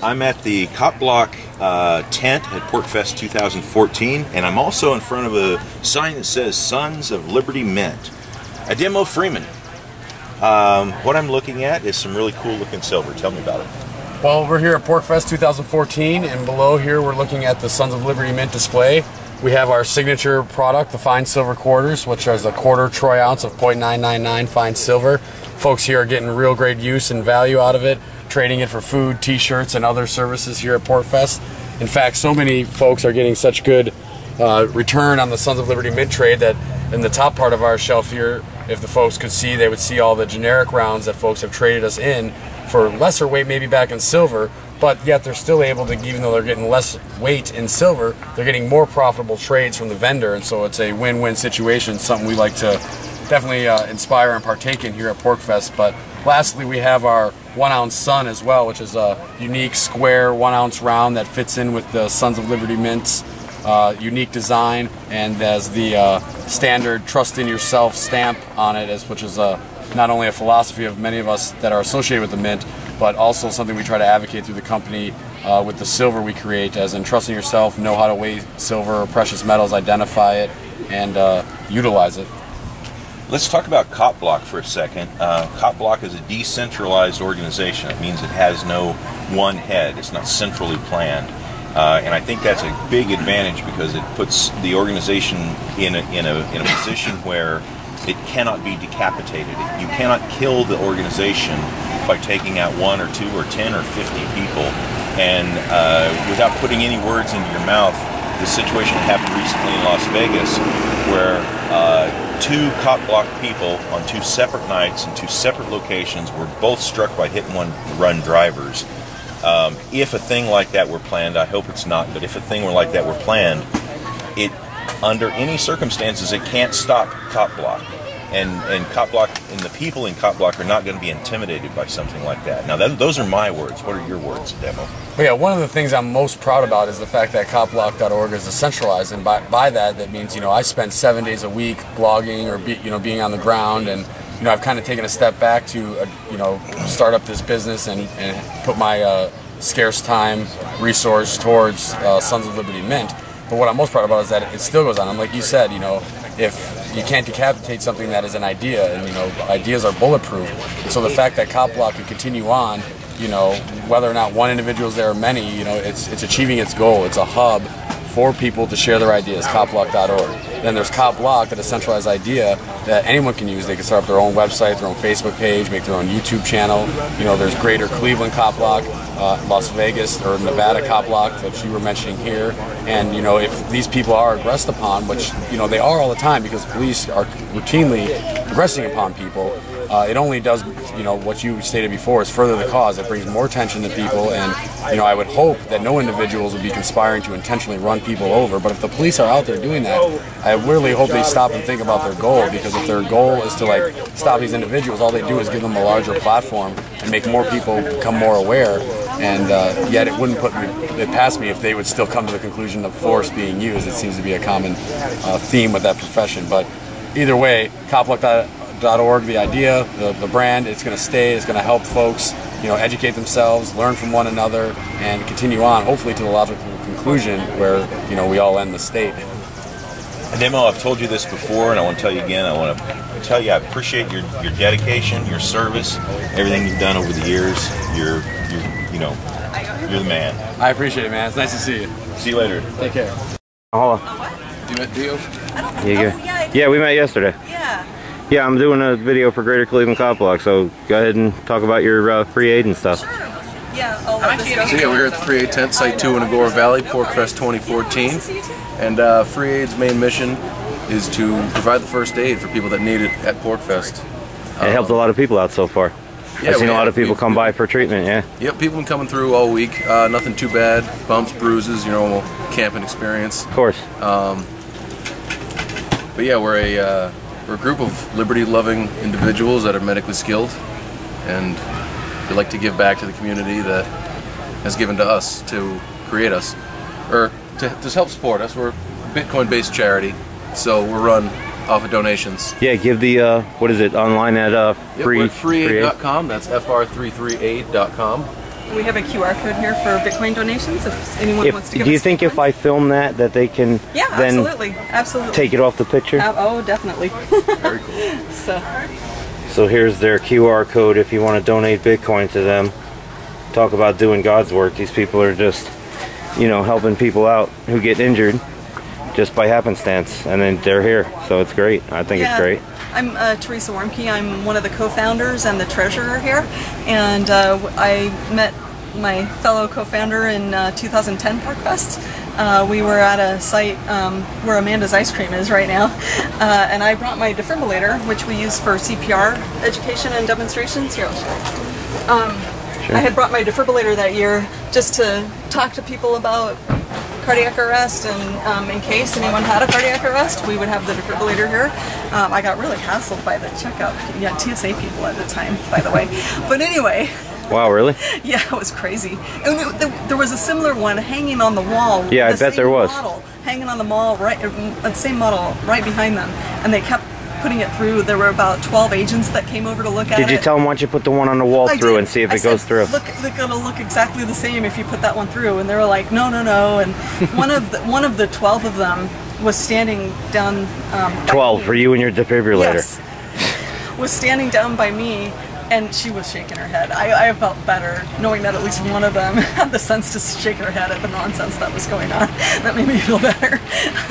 I'm at the Cop Block tent at Porcfest 2014, and I'm also in front of a sign that says Sons of Liberty Mint. A demo Freeman. What I'm looking at is some really cool looking silver. Tell me about it. Well, we're here at Porcfest 2014, and below here we're looking at the Sons of Liberty Mint display. We have our signature product, the fine silver quarters, which is a quarter troy ounce of 0.999 fine silver. Folks here are getting real great use and value out of it, trading it for food, t-shirts, and other services here at Porcfest. In fact, so many folks are getting such good return on the Sons of Liberty Mint trade that in the top part of our shelf here, if the folks could see, they would see all the generic rounds that folks have traded us in for lesser weight, maybe back in silver, but yet they're still able to, even though they're getting less weight in silver, they're getting more profitable trades from the vendor, and so it's a win-win situation, something we like to definitely inspire and partake in here at Porcfest. But lastly, we have our 1 ounce Sun as well, which is a unique square 1 ounce round that fits in with the Sons of Liberty Mint's unique design, and has the standard trust in yourself stamp on it, which is not only a philosophy of many of us that are associated with the mint, but also something we try to advocate through the company with the silver we create, as in trusting yourself, know how to weigh silver or precious metals, identify it, and utilize it. Let's talk about Cop Block for a second. Cop Block is a decentralized organization. It means it has no one head. It's not centrally planned. And I think that's a big advantage because it puts the organization in a position where it cannot be decapitated. You cannot kill the organization by taking out 1 or 2 or 10 or 50 people. And without putting any words into your mouth, the situation happened recently in Las Vegas where 2 Cop Block people on 2 separate nights in 2 separate locations were both struck by hit-and-run drivers. If a thing like that were planned, I hope it's not, but if a thing like that were planned, under any circumstances, it can't stop Cop Block. And Cop Block and the people in Cop Block are not going to be intimidated by something like that. Now, those are my words. What are your words, Demo? Well, yeah, one of the things I'm most proud about is the fact that copblock.org is decentralized, and by that means, I spend 7 days a week blogging or being on the ground, and I've kind of taken a step back to start up this business and put my scarce time resource towards Sons of Liberty Mint. But what I'm most proud about is that it still goes on. And like you said, if you can't decapitate something that is an idea, and ideas are bulletproof. So the fact that Cop Block can continue on, whether or not one individual is there or many, it's achieving its goal. It's a hub for people to share their ideas, copblock.org. Then there's Cop Block, that a centralized idea that anyone can use. They can start up their own website, their own Facebook page, make their own YouTube channel. There's Greater Cleveland Cop Block, Las Vegas or Nevada Cop Block that you were mentioning here. And if these people are aggressed upon, which they are all the time because police are routinely aggressing upon people, it only does what you stated before, is further the cause. It brings more attention to people, and I would hope that no individuals would be conspiring to intentionally run people over. But if the police are out there doing that, I really hope they stop and think about their goal, because if their goal is to stop these individuals, all they do is give them a larger platform and make more people become more aware. And yet it wouldn't put it past me if they would still come to the conclusion of force being used. It seems to be a common theme with that profession. But either way, copblock.org, the idea, the brand, it's going to stay. It's going to help folks, educate themselves, learn from one another, and continue on, hopefully to the logical conclusion where, we all end the state. Demo, I've told you this before, and I want to tell you again. I want to tell you I appreciate your dedication, your service, everything you've done over the years. You're the man. I appreciate it, man. It's nice to see you. See you later. Take care. Hold on. You met Dio? Yeah, we met yesterday. Yeah. Yeah, I'm doing a video for Greater Cleveland Cop Block, so go ahead and talk about your free aid and stuff. Sure. Yeah, I'll let this go. So yeah, we're here at the Free Aid Tent, Site 2 in Agora Valley, Porcfest 2014. And Free Aid's main mission is to provide the first aid for people that need it at Porcfest. It helped a lot of people out so far. Yeah, I've seen a lot of people come by for treatment, yeah. Yep, people have been coming through all week. Nothing too bad. Bumps, bruises, normal camping experience. Of course. But yeah, we're a group of liberty-loving individuals that are medically skilled, and we like to give back to the community that has given to us to create us, or to help support us. We're a Bitcoin-based charity, so we're run off of donations. Yeah, give the, what is it, online at freeaid.com, that's fr338.com. we have a QR code here for Bitcoin donations. If anyone wants to give us do you think Bitcoins. if I film that they can then absolutely take it off the picture? Oh, definitely. Very cool. So here's their QR code if you want to donate Bitcoin to them. Talk about doing God's work. These people are just, you know, helping people out who get injured just by happenstance, and then they're here. So it's great. I think it's great. I'm Teresa Wormke. I'm one of the co-founders and the treasurer here, and I met my fellow co-founder in 2010 Porcfest. We were at a site where Amanda's Ice Cream is right now, and I brought my defibrillator, which we use for CPR education and demonstrations. Here, I'll show you. I had brought my defibrillator that year just to talk to people about cardiac arrest, and in case anyone had a cardiac arrest, we would have the defibrillator here. I got really hassled by the checkout, TSA people at the time, by the way. But anyway. Wow, really? Yeah, it was crazy. And there was a similar one hanging on the wall. Yeah, I bet there was. Model, hanging on the wall, the same model right behind them, and they kept putting it through. There were about 12 agents that came over to look at it. Did you tell them, why don't you put the one on the wall through and see if it goes through? Look, they're gonna look exactly the same if you put that one through. And they were like, no, no, no. And one of the 12 of them was standing down. 12 for you and your defibrillator. Yes, was standing down by me, and she was shaking her head. I felt better knowing that at least one of them had the sense to shake her head at the nonsense that was going on. That made me feel better.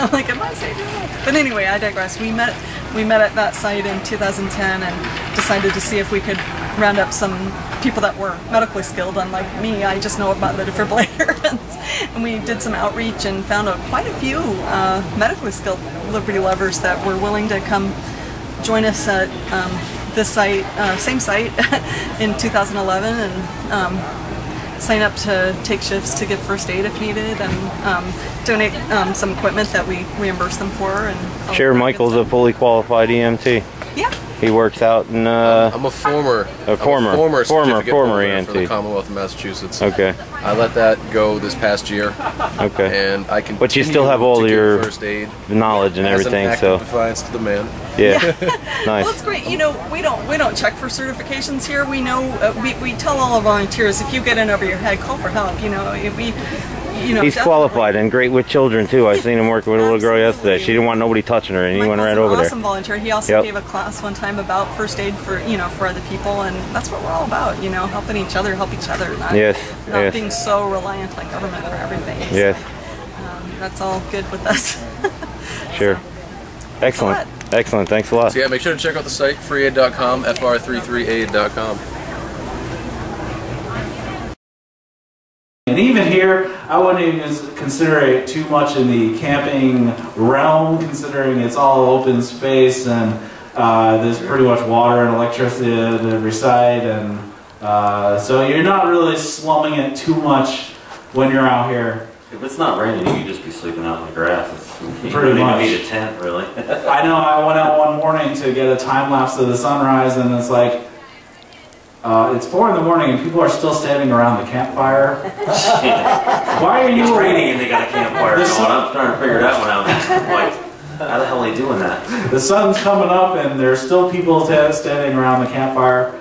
I'm like, am I saving her? But anyway, I digress. We met at that site in 2010 and decided to see if we could round up some people that were medically skilled, unlike me. I just know about the defibrillator. And we did some outreach and found quite a few medically skilled Liberty lovers that were willing to come join us at this site, same site, in 2011, and sign up to take shifts to give first aid if needed, and donate some equipment that we reimburse them for. And sure, Michael's a fully qualified EMT. Yeah. He works out in. I'm a former EMT for the Commonwealth of Massachusetts. Okay. I let that go this past year. Okay. And I can. But you still have all your first aid knowledge and everything, as an act of defiance to the man. Yeah. Nice. Well, it's great. You know, we don't check for certifications here. We know we tell all our volunteers, if you get in over your head, call for help. You know, he's qualified and great with children too. I seen him working with a little girl yesterday. She didn't want nobody touching her, and he went right over there. Awesome volunteer. He also gave a class one time about first aid for for other people, and that's what we're all about. You know, helping each other, help each other. Not being so reliant on government for everything. Yes. So, that's all good with us. Sure. Excellent. Excellent. Thanks a lot. So yeah, make sure to check out the site freeaid.com, fr33aid.com. And even here, I wouldn't even consider it too much in the camping realm, considering it's all open space and there's pretty much water and electricity at every site, and so you're not really slumming it too much when you're out here. If it's not raining, you could just be sleeping out in the grass. You Pretty much. don't even need a tent, really. I know, I went out one morning to get a time lapse of the sunrise, and it's like, it's 4 in the morning and people are still standing around the campfire. Why are you? It's raining and they got a campfire going. I'm trying to figure that one out. Like, how the hell are they doing that? The sun's coming up and there's still people standing around the campfire.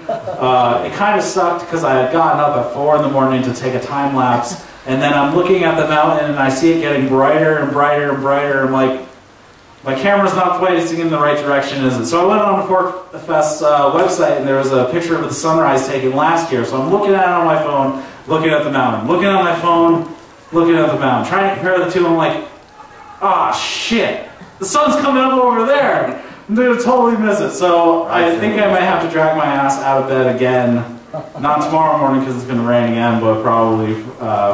It kind of sucked because I had gotten up at 4 in the morning to take a time lapse, and then I'm looking at the mountain and I see it getting brighter and brighter and brighter. I'm like, my camera's not facing in the right direction, is it? So I went on the Porcfest website, and there was a picture of the sunrise taken last year. So I'm looking at it on my phone, looking at the mountain, looking at my phone, looking at the mountain, trying to compare the two. I'm like, ah, shit, the sun's coming up over there. I'm gonna totally miss it. So I think I might have to drag my ass out of bed again. Not tomorrow morning because it's going to rain again, but probably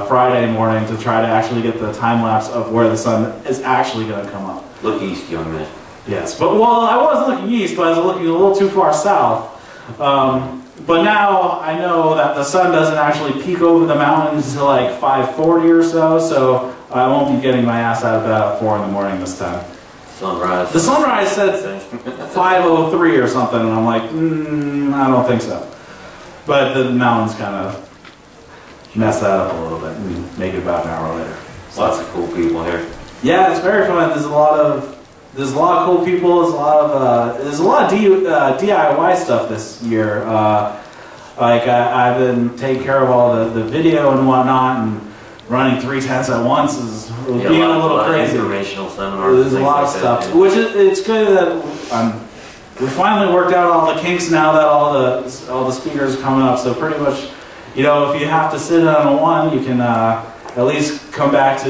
Friday morning to try to actually get the time lapse of where the sun is actually going to come up. Look east, young man. Yes, but well, I was looking east, but I was looking a little too far south. But now I know that the sun doesn't actually peak over the mountains until like 5:40 or so I won't be getting my ass out of bed at 4 in the morning this time. Sunrise. The sunrise said 5:03 or something, and I'm like, I don't think so. But the mountains kind of mess that up a little bit and make it about an hour later. Lots of cool people here. Yeah, it's very fun. There's a lot of cool people. There's a lot of DIY stuff this year. Like I've been taking care of all the video and whatnot, and running 3 tents at once is being a little crazy. Informational seminars. There's a lot of stuff, which it's good that we finally worked out all the kinks now that all the speakers are coming up. So pretty much, you know, if you have to sit on a one, you can at least come back to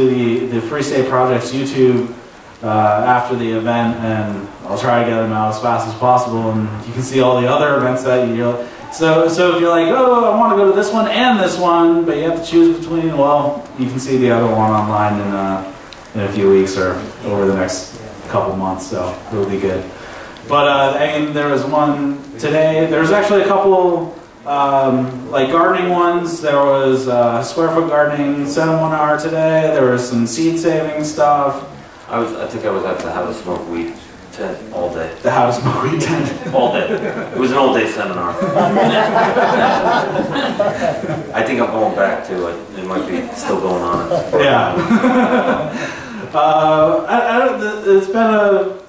the Free State Project's YouTube after the event, and I'll try to get them out as fast as possible, and you can see all the other events that you. So if you're like, oh, I want to go to this one and this one, but you have to choose between, well, you can see the other one online in a few weeks or over the next couple months, so it'll be good. But I mean, there was one today. There was actually a couple like gardening ones. There was square foot gardening seminar today. There was some seed saving stuff. I think I was at the How to Smoke Weed tent all day. The How to Smoke Weed tent. All day. It was an all-day seminar. I think I'm going back to it. It might be still going on. Yeah. It's been a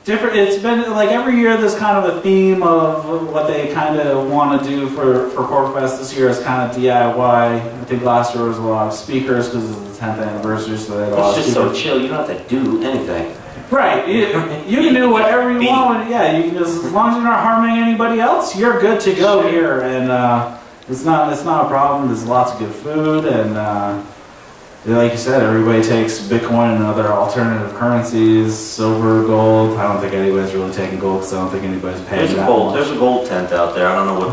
different. It's been like every year. There's kind of a theme of what they kind of want to do for Porcfest. This year is kind of DIY. I think last year was a lot of speakers because it's the 10th anniversary, so they had a lot of It's just speakers. so chill. You don't have to do anything. Right, you can do whatever you want. Yeah, you can just, as long as you're not harming anybody else, you're good to go here. And it's not a problem. There's lots of good food, and like you said, everybody takes Bitcoin and other alternative currencies, silver, gold. I don't think anybody's really taking gold because I don't think anybody's paying that much. There's a gold tent out there. I don't know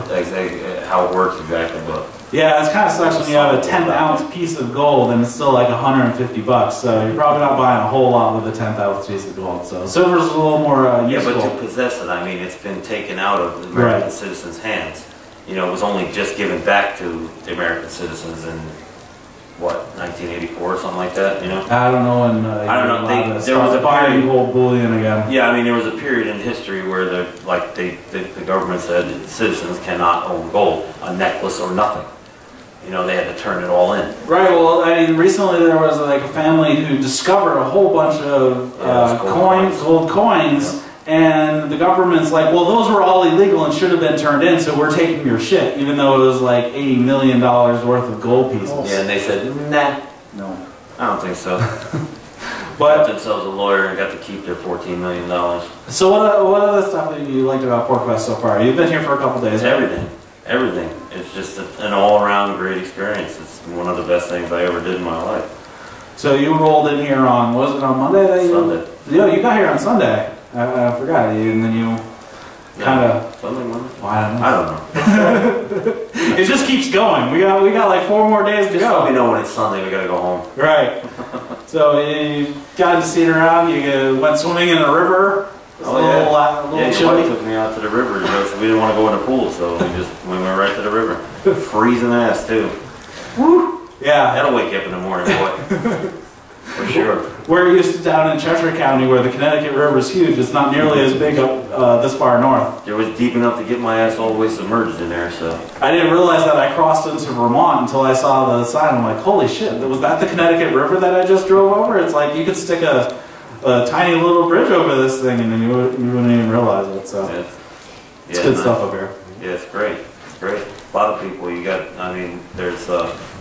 how it works exactly, but yeah, it's kind of sucks when you have a 10-ounce piece of gold and it's still like $150. So you're probably not buying a whole lot with a 10th-ounce piece of gold. So silver's a little more useful. Yeah, but to possess it, I mean, it's been taken out of the American citizens' hands. You know, it was only just given back to the American citizens in what, 1984 or something like that. You know? I don't know. And I don't know. There was a buying gold bullion again. Yeah, I mean, there was a period in history where the government said citizens cannot own gold, a necklace or nothing. You know, they had to turn it all in. Right, well, I mean, recently there was like a family who discovered a whole bunch of gold coins, and the government's like, well, those were all illegal and should have been turned in, so we're taking your shit, even though it was like $80 million worth of gold pieces. Yeah, and they said, nah. No. I don't think so. But got themselves a lawyer and got to keep their $14 million. So what other stuff that you liked about Porcfest so far? You've been here for a couple days, right? Everything. Everything. It's just an all-around great experience. It's one of the best things I ever did in my life. So you rolled in here on, was it on Monday? That Sunday. Yeah, you got here on Sunday. I forgot. And then you kind of... Sunday, Monday? Well, I don't know. I don't know. It just keeps going. We got like 4 more days to go. Let me know when it's Sunday. We gotta go home. Right. So you got to see it around. You went swimming in a river. Oh, yeah. Your wife took me out to the river. You know, so we didn't want to go in the pool, so we went right to the river. Freezing ass, too. Woo! Yeah. That'll wake you up in the morning, boy. For sure. We're used to down in Cheshire County where the Connecticut River is huge. It's not nearly as big up this far north. It was deep enough to get my ass all the way submerged in there, so. I didn't realize that I crossed into Vermont until I saw the sign. I'm like, holy shit, was that the Connecticut River that I just drove over? It's like you could stick a tiny little bridge over this thing and then you wouldn't even realize it. So it's good stuff up here. Yeah, it's great. It's great. A lot of people. You got. I mean, there's.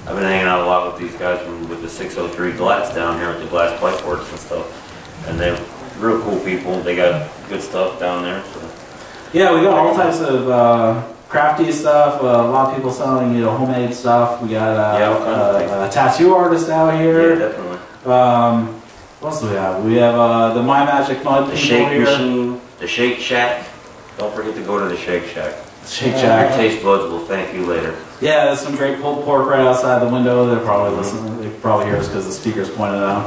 I've been hanging out a lot with these guys with the 603 Glass down here with the glass pipe works and stuff, and they're real cool people. They got good stuff down there. So. Yeah, we got all types of crafty stuff. A lot of people selling homemade stuff. We got a tattoo artist out here. Yeah, definitely. What else do we have? We have the My Magic Mud the Shake Machine, the Shake Shack. Don't forget to go to the Shake Shack. Shake Shack. Your taste buds will thank you later. Yeah, there's some great pulled pork right outside the window. They're probably listening. They probably hear us because the speakers pointed out.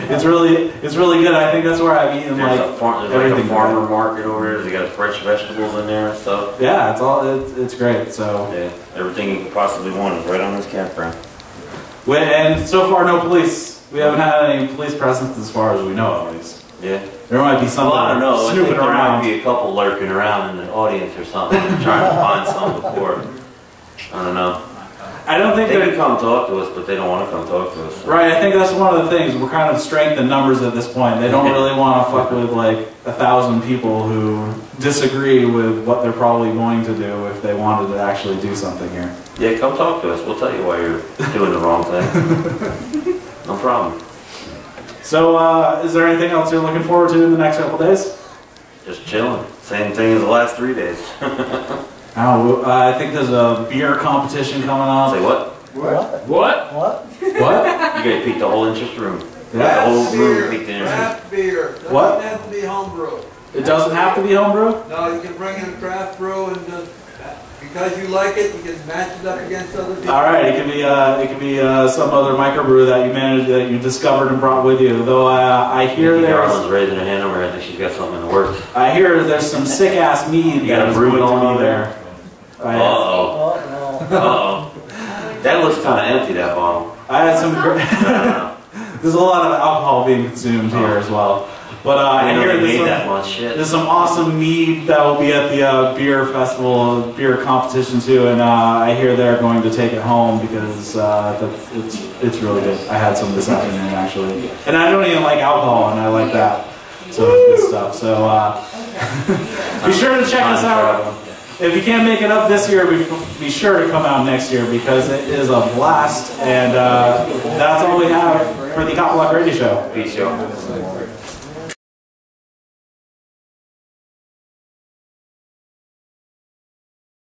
It's really good. I think that's where I've eaten there's like everything. Like a farmer market over there. They got fresh vegetables in there and stuff. Yeah, it's great. So yeah, everything you could possibly want is right on this campground. And so far, no police. We haven't had any police presence as far as we know, at least. Yeah. There might be some I don't know. snooping I think around. There might be a couple lurking around in the audience or something, trying to find some before. I don't know. I don't think they can come talk to us, but they don't want to come talk to us. Right, I think that's one of the things. We're kind of strength in numbers at this point. They don't really want to fuck with like 1,000 people who disagree with what they're probably going to do if they wanted to actually do something here. Yeah, come talk to us. We'll tell you why you're doing the wrong thing. No problem. So, is there anything else you're looking forward to in the next couple days? Just chilling. Same thing as the last 3 days. I think there's a beer competition coming up. Say what? What? What? You gotta peek the whole interest room. The whole room peek the interest room. Craft beer. What? Doesn't have to be homebrew. It doesn't have to be homebrew? No, you can bring in a craft brew and just, because you like it, you can match it up against other people. All right, it can be some other microbrew that you managed, that you discovered and brought with you. Though I hear Darla's raising her hand over here. I think she's got something in the works. I hear there's some sick ass mead. You got a brew going on there. Uh-oh. Uh-oh. That looks kind of empty, that bottle. I had some. There's a lot of alcohol being consumed here as well. But I hear there's some awesome mead that will be at the beer festival, beer competition too, and I hear they're going to take it home because it's really good. I had some this afternoon actually, and I don't even like alcohol, and I like that, so it's good stuff. So be sure to check us out. If you can't make it up this year, be sure to come out next year because it is a blast, and that's all we have for the Cop Block Radio Show. Peace, y'all.